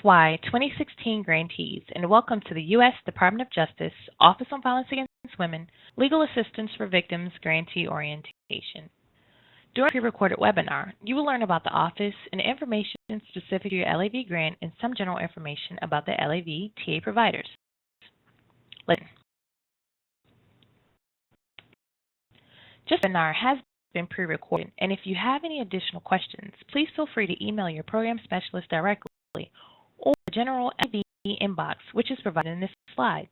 FY 2016 grantees, and welcome to the U.S. Department of Justice Office on Violence Against Women Legal Assistance for Victims Grantee Orientation. During the pre-recorded webinar, you will learn about the office and information specific to your LAV grant and some general information about the LAV TA providers. Listen. This webinar has been pre-recorded, and if you have any additional questions, please feel free to email your program specialist directly or the general LAV inbox, which is provided in this slide.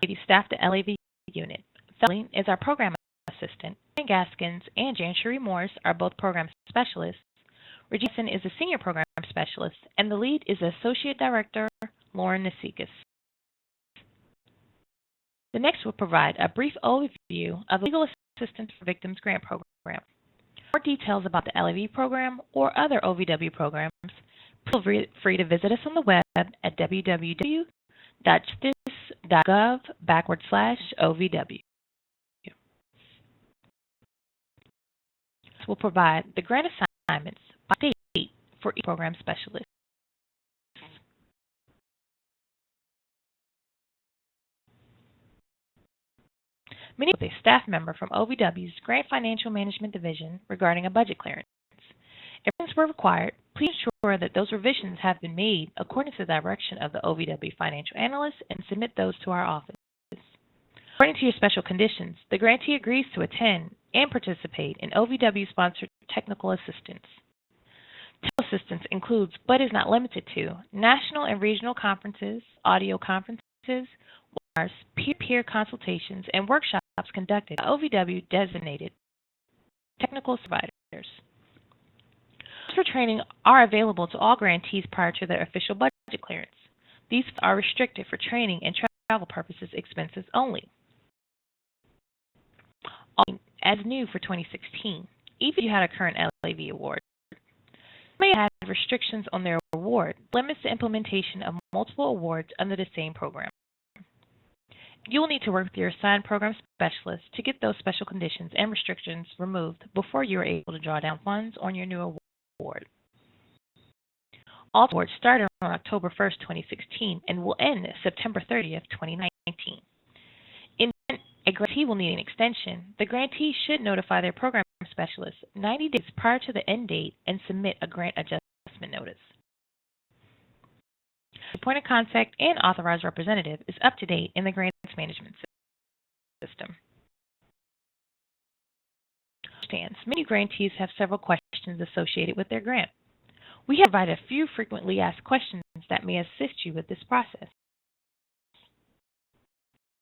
LAV staff the LAV unit. Felling is our program assistant. Jan Gaskins and Jan-Sheri Morris are both program specialists. Regina is a senior program specialist, and the lead is Associate Director Lauren Nasikas. The next will provide a brief overview of the Legal Assistance for Victims Grant Program. For more details about the LAV program or other OVW programs, feel free to visit us on the web at www.justice.gov/OVW. This will provide the grant assignments by state for each program specialist. Many of a staff member from OVW's Grant Financial Management Division regarding a budget clearance. If revisions were required, please ensure that those revisions have been made according to the direction of the OVW financial analyst and submit those to our office. According to your special conditions, the grantee agrees to attend and participate in OVW-sponsored technical assistance. Technical assistance includes, but is not limited to, national and regional conferences, audio conferences, webinars, peer-to-peer consultations, and workshops conducted by OVW-designated technical providers. Funds for training are available to all grantees prior to their official budget clearance. These are restricted for training and travel purposes expenses only. As new for 2016, even if you had a current LAV award, you may have restrictions on their award, limits the implementation of multiple awards under the same program. You will need to work with your assigned program specialist to get those special conditions and restrictions removed before you are able to draw down funds on your new award. All awards started on October 1st, 2016 and will end September 30th, 2019. In a grantee will need an extension, the grantee should notify their program specialist 90 days prior to the end date and submit a grant adjustment notice. The point of contact and authorized representative is up to date in the grants management system. Many grantees have several questions associated with their grant. We have provided a few frequently asked questions that may assist you with this process.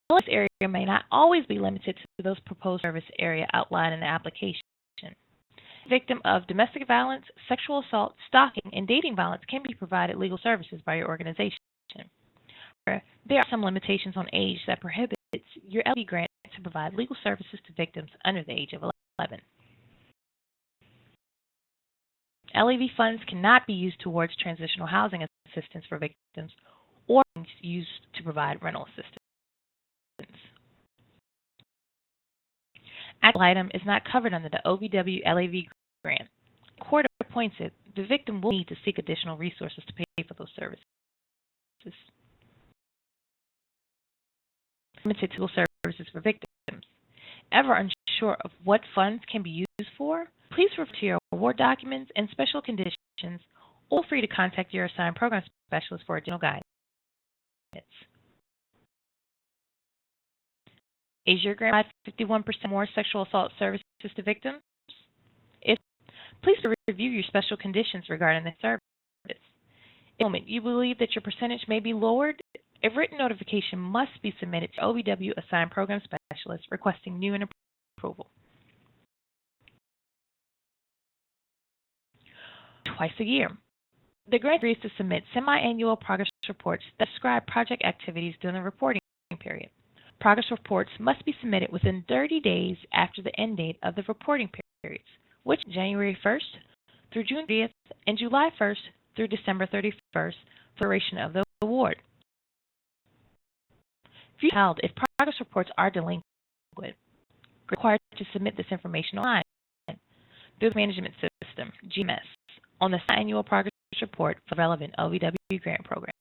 This area may not always be limited to those proposed service area outlined in the application. Victim of domestic violence, sexual assault, stalking, and dating violence can be provided legal services by your organization. There are some limitations on age that prohibits your LAV grant to provide legal services to victims under the age of 11. LAV funds cannot be used towards transitional housing assistance for victims or used to provide rental assistance. Actual item is not covered under the OVW LAV grant. If the court appoints it, the victim will need to seek additional resources to pay for those services. Limited to services for victims. Ever unsure of what funds can be used for? Please refer to your award documents and special conditions, or feel free to contact your assigned program specialist for additional guidance. Is your grant 51% more sexual assault services to victims? Please review your special conditions regarding the service. If at the moment you believe that your percentage may be lowered, a written notification must be submitted to OVW assigned program specialist requesting new and approval. Twice a year. The grant agrees to submit semi-annual progress reports that describe project activities during the reporting period. Progress reports must be submitted within 30 days after the end date of the reporting periods, which is January 1st through June 30th and July 1st through December 31st for the duration of the award. If progress reports are delinquent, required to submit this information online through the management system, GMS, on the annual progress report for relevant OVW grant programs.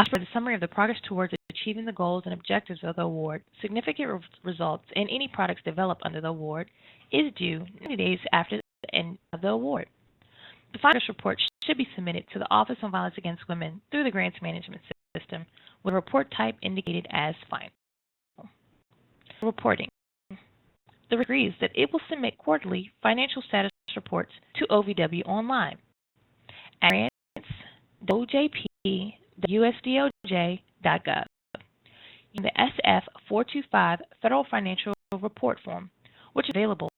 For the summary of the progress towards achieving the goals and objectives of the award, significant results in any products developed under the award is due 90 days after the end of the award. The final report should be submitted to the Office on Violence Against Women through the Grants Management System with a report type indicated as final. Reporting. The agrees that it will submit quarterly financial status reports to OVW online at grants.ojp.usdoj.gov using the SF-425 Federal Financial Report Form, which is available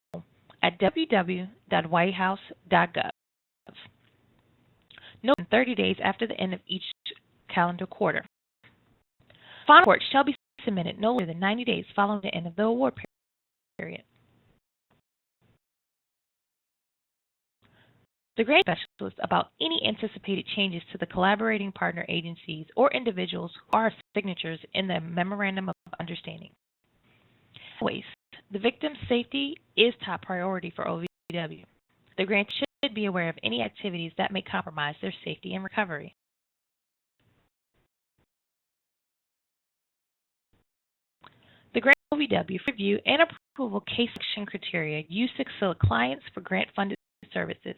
at www.whitehouse.gov. No more than 30 days after the end of each calendar quarter. Final report shall be submitted no later than 90 days following the end of the award period. The grant specialist about any anticipated changes to the collaborating partner agencies or individuals who are signatures in the Memorandum of Understanding. Always, the victim's safety is top priority for OVW. The grant should be aware of any activities that may compromise their safety and recovery. The grant OVW for review and approval case selection criteria used to select clients for grant-funded services.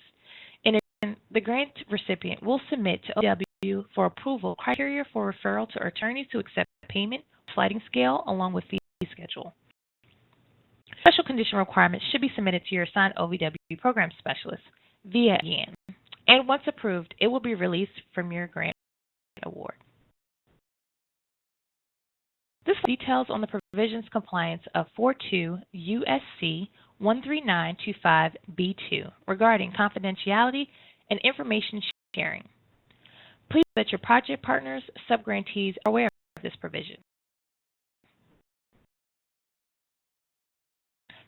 In addition, the grant recipient will submit to OVW for approval criteria for referral to attorneys to accept payment, sliding scale, along with fee schedule. Special condition requirements should be submitted to your assigned OVW program specialist via Jan, and once approved, it will be released from your grant award. This details on the provisions compliance of 42 U.S.C. 13925B2 regarding confidentiality and information sharing. Please note that your project partners, subgrantees are aware of this provision.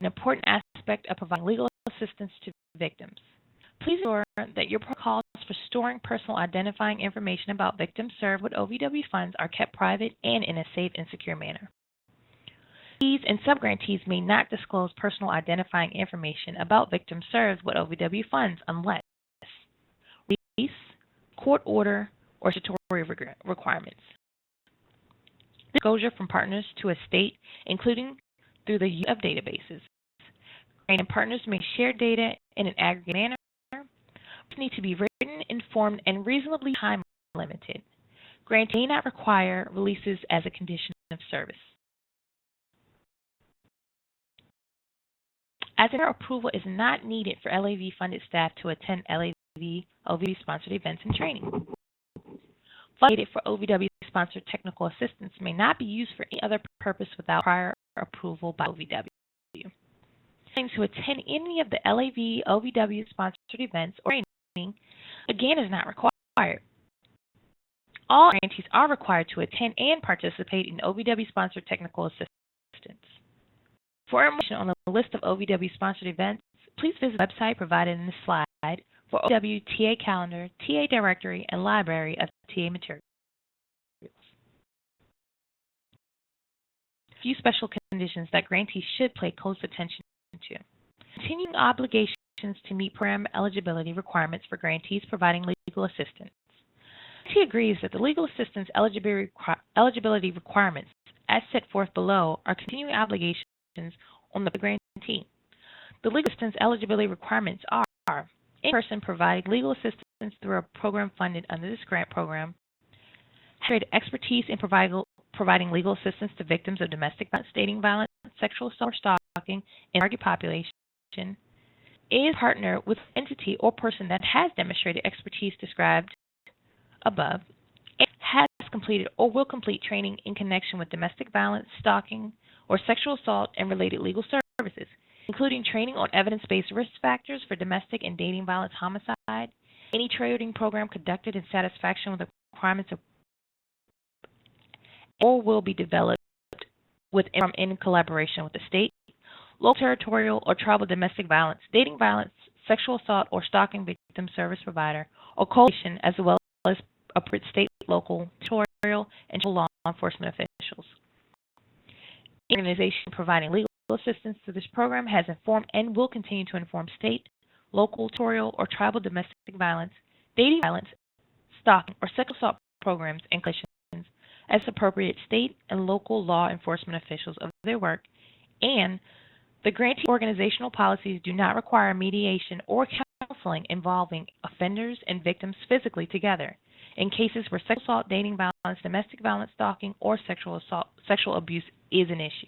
An important aspect of providing legal assistance to victims. Please ensure that your protocols for storing personal identifying information about victims served with OVW funds are kept private and in a safe and secure manner. Grantees and subgrantees may not disclose personal identifying information about victims served with OVW funds unless release, court order, or statutory requirements. Disclosure from partners to a state, including through the use of databases. Grant partners may share data in an aggregate manner. Need to be written, informed, and reasonably time limited. Grant may not require releases as a condition of service. As their approval is not needed for LAV-funded staff to attend LAV OVW-sponsored events and training. Funds for OVW-sponsored technical assistance may not be used for any other purpose without prior approval by OVW. To attend any of the LAV OVW-sponsored events or training again is not required. All grantees are required to attend and participate in OVW-sponsored technical assistance. For information on the list of OVW-sponsored events, please visit the website provided in this slide for OVW TA calendar, TA directory, and library of TA materials. A few special conditions that grantees should pay close attention to. Continuing obligations to meet program eligibility requirements for grantees providing legal assistance. He agrees that the legal assistance eligibility requirements as set forth below are continuing obligations on the grantee. The legal assistance eligibility requirements are any person providing legal assistance through a program funded under this grant program, has expertise in providing legal assistance to victims of domestic violence, dating violence, sexual assault, or stalking in target population, is partner with entity or person that has demonstrated expertise described above, and has completed or will complete training in connection with domestic violence, stalking, or sexual assault and related legal services, including training on evidence-based risk factors for domestic and dating violence homicide, any training program conducted in satisfaction with the requirements of or will be developed in collaboration with the state, local, territorial, or tribal domestic violence, dating violence, sexual assault, or stalking victim service provider, or coalition, as well as appropriate state, local, territorial, and law enforcement officials. Organization providing legal assistance through this program has informed and will continue to inform state, local, territorial, or tribal domestic violence, dating violence, stalking, or sexual assault programs and collections as appropriate state and local law enforcement officials of their work, and the grantee organizational policies do not require mediation or counseling involving offenders and victims physically together in cases where sexual assault, dating violence, domestic violence, stalking, or sexual abuse is an issue.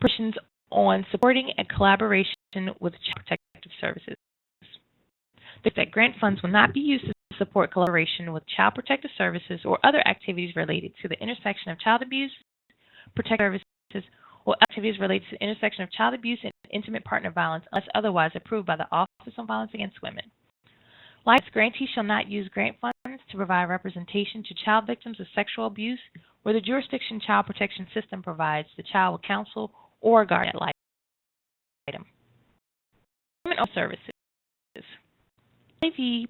Provisions on supporting and collaboration with child protective services. That grant funds will not be used to support collaboration with child protective services or other activities related to the intersection of child abuse, protective services, or activities related to the intersection of child abuse and intimate partner violence unless otherwise approved by the Office on Violence Against Women. Likewise, grantees shall not use grant funds to provide representation to child victims of sexual abuse where the jurisdiction child protection system provides the child with counsel or a guardian ad litem. Employment services. LAV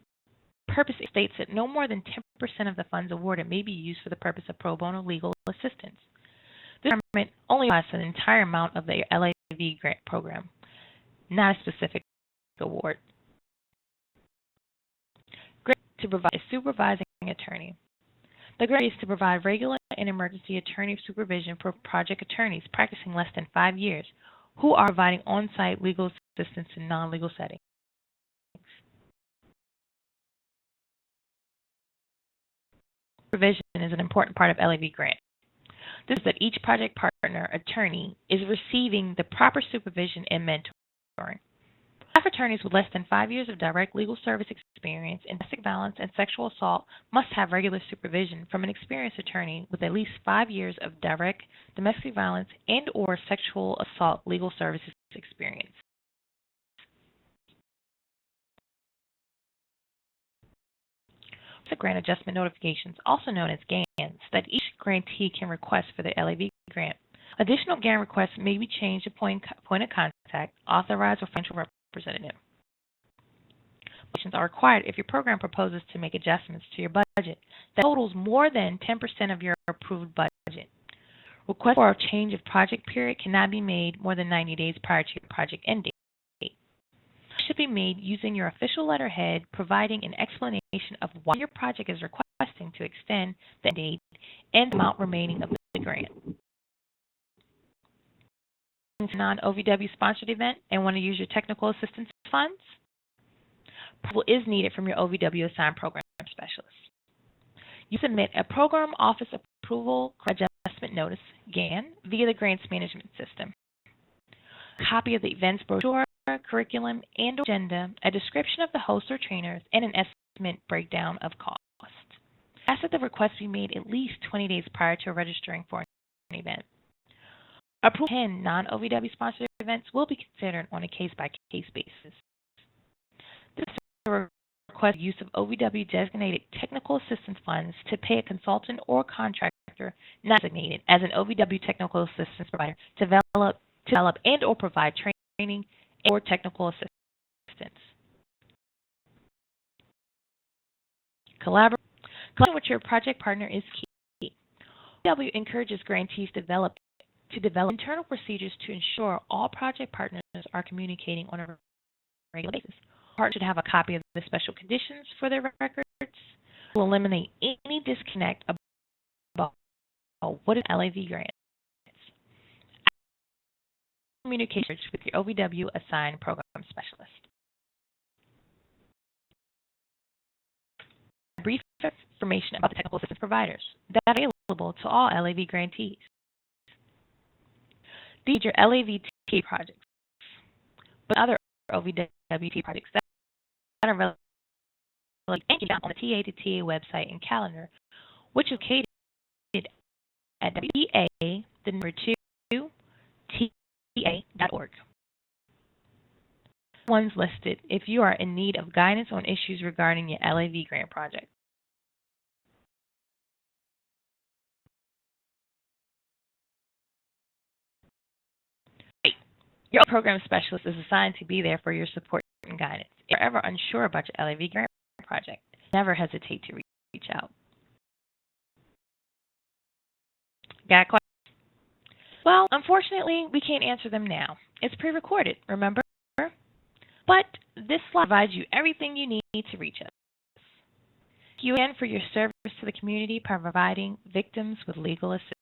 purpose states that no more than 10% of the funds awarded may be used for the purpose of pro bono legal assistance. This requirement only applies to the entire amount of the LAV grant program, not a specific award. Grant to provide a supervising attorney. The grant is to provide regular and emergency attorney supervision for project attorneys practicing less than 5 years who are providing on-site legal assistance in non-legal settings. Supervision is an important part of LAV grant. This is that each project partner attorney is receiving the proper supervision and mentoring. Staff attorneys with less than 5 years of direct legal service experience in domestic violence and sexual assault must have regular supervision from an experienced attorney with at least 5 years of direct domestic violence and or sexual assault legal services experience. The grant adjustment notifications, also known as GANs, that each grantee can request for the LAV grant. Additional GAN requests may be changed to point of contact, authorized, or financial representative. Are required if your program proposes to make adjustments to your budget that totals more than 10% of your approved budget. Request for a change of project period cannot be made more than 90 days prior to your project end date. Should be made using your official letterhead, providing an explanation of why your project is requesting to extend the end date and the amount remaining of the grant. If it's a non-OVW sponsored event and want to use your technical assistance funds, approval is needed from your OVW assigned program specialist. You submit a program office approval adjustment notice, GAN, via the grants management system. A copy of the event's brochure, curriculum, and agenda, a description of the host or trainers, and an estimate breakdown of cost. Ask that the request be made at least 20 days prior to registering for an event. Approval 10 non-OVW sponsored events will be considered on a case-by-case basis. This request use of OVW designated technical assistance funds to pay a consultant or contractor not designated as an OVW technical assistance provider to develop and or provide training or technical assistance. Collaborating with your project partner is key. OVW encourages grantees to develop internal procedures to ensure all project partners are communicating on a regular basis. Partners should have a copy of the special conditions for their records. Will eliminate any disconnect about what is LAV grant. Communication with your OVW assigned program specialist. Brief information about the technical assistance providers that are available to all LAV grantees. These are your LAVT projects, but other OVWT projects that are relevant on the TA to TA website and calendar, which is located at WA2TA.org. Ones listed if you are in need of guidance on issues regarding your LAV grant project. Your program specialist is assigned to be there for your support and guidance. If you're ever unsure about your LAV grant project, never hesitate to reach out. Got a question? Well, unfortunately, we can't answer them now. It's pre-recorded, remember? But this slide provides you everything you need to reach us. Thank you again for your service to the community by providing victims with legal assistance.